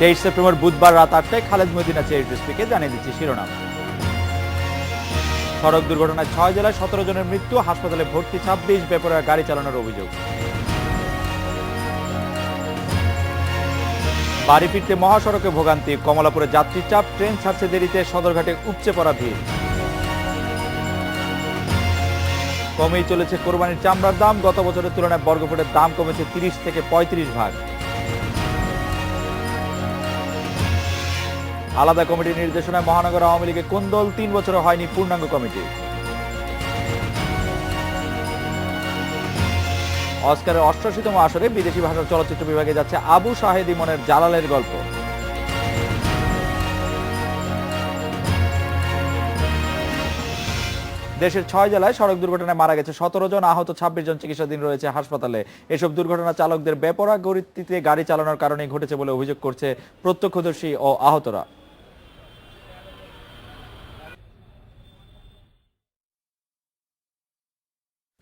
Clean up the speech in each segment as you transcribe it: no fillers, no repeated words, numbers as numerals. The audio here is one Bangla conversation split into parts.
23 সেপ্টেম্বর বুধবার রাত 8টায় খালেদ মদিনা চ্যারিটি স্পিকে জানিয়ে দিচ্ছি শিরোনাম। সড়ক দুর্ঘটনায় 6 জেলায় 17 জনের মৃত্যু, হাসপাতালে ভর্তি 26, বেপরোয়া গাড়ি চালানোর অভিযোগ। বাড়ি ফিরতে মহাসড়কে ভোগান্তি, কমলাপুরে যাত্রী চাপ, ট্রেন ছাড়ছে দেরিতে, সদরঘাটে উপচে পড়া ভিড়। কমেই চলেছে কোরবানির চামড়ার দাম, গত বছরের তুলনায় বর্গফুটের দাম কমেছে 30 থেকে 35 ভাগ। আলাদা কমিটির নির্দেশনায় মহানগর আওয়ামী লীগে কোন্দল, 3 বছরে হয়নি পূর্ণাঙ্গ কমিটি। অস্কারের 88তম আসরে বিদেশি ভাষার চলচ্চিত্র বিভাগে যাচ্ছে আবু শাহেদ ইমনের জালালের গল্প। দেশের 6 জেলায় সড়ক দুর্ঘটনায় মারা গেছে 17 জন, আহত 26 জন চিকিৎসাধীন রয়েছে হাসপাতালে। এসব দুর্ঘটনা চালকদের বেপরোয়া গতিতে গাড়ি চালানোর কারণেই ঘটেছে বলে অভিযোগ করছে প্রত্যক্ষদর্শী ও আহতরা।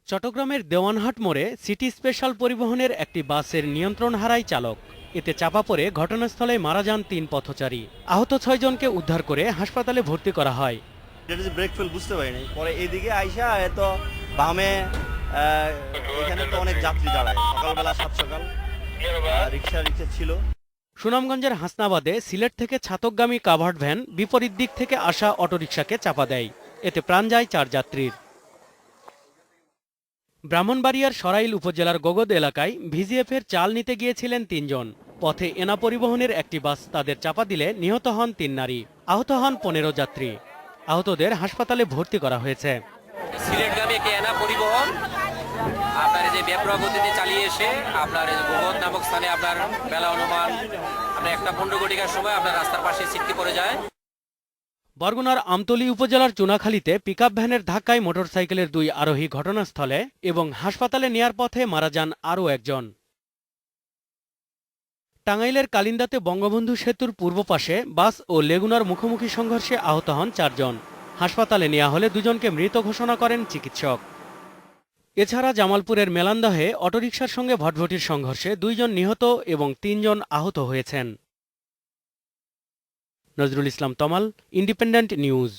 চট্টগ্রামের দেওয়ানহাট মোড়ে সিটি স্পেশাল পরিবহনের একটি বাসের নিয়ন্ত্রণ হারায় চালক। এতে চাপা পড়ে ঘটনাস্থলে মারা যান 3 পথচারী। আহত 6 জনকে উদ্ধার করে হাসপাতালে ভর্তি করা হয়। ব্রেক ফেল বুঝতে পারিনি, পরে এইদিকে আইসা এত বামে এখানে তো অনেক যাত্রী দাঁড়ায়, সকালবেলা 7 সকাল রিক্সা ছিল। সুনামগঞ্জের হাসনাবাদে সিলেট থেকে ছাতকগামী কাভার্ড ভ্যান বিপরীত দিক থেকে আসা অটোরিকশাকে চাপা দেয়। এতে প্রাণ যায় 4 যাত্রীর। ব্রাহ্মণবাড়িয়ার সরাইল উপজেলার গোগদ এলাকায় ভিজিএফের চাল নিতে গিয়েছিলেন 3 জন। পথে এনা পরিবহনের একটি বাস তাদের চাপা দিলে নিহত হন 3 নারী, আহত হন 15 যাত্রী। আহতদের হাসপাতালে ভর্তি করা হয়েছে। সিলেটগামী একটি এনা পরিবহন আপনার যে বেপরোয়া গতিতে চালিয়ে এসে আপনার গোগদ নামক স্থানে আপনার বেলা অনুমান আপনার 1:15 ঘটিকার সময় আপনার রাস্তার পাশে ছিটকে পড়ে যায়। বরগুনার আমতলী উপজেলার চুনাখালীতে পিকআপ ভ্যানের ধাক্কায় মোটরসাইকেলের 2 আরোহী ঘটনাস্থলে এবং হাসপাতালে নেয়ার পথে মারা যান আরও একজন। টাঙ্গাইলের কালিন্দাতে বঙ্গবন্ধু সেতুর পূর্ব পাশে বাস ও লেগুনার মুখোমুখি সংঘর্ষে আহত হন 4 জন। হাসপাতালে নেওয়া হলে 2 জনকে মৃত ঘোষণা করেন চিকিৎসক। এছাড়া জামালপুরের মেলান্দাহে অটোরিকশার সঙ্গে ভটভটির সংঘর্ষে 2 জন নিহত এবং 3 জন আহত হয়েছেন। নজরুল ইসলাম তমাল, ইন্ডিপেন্ডেন্ট নিউজ।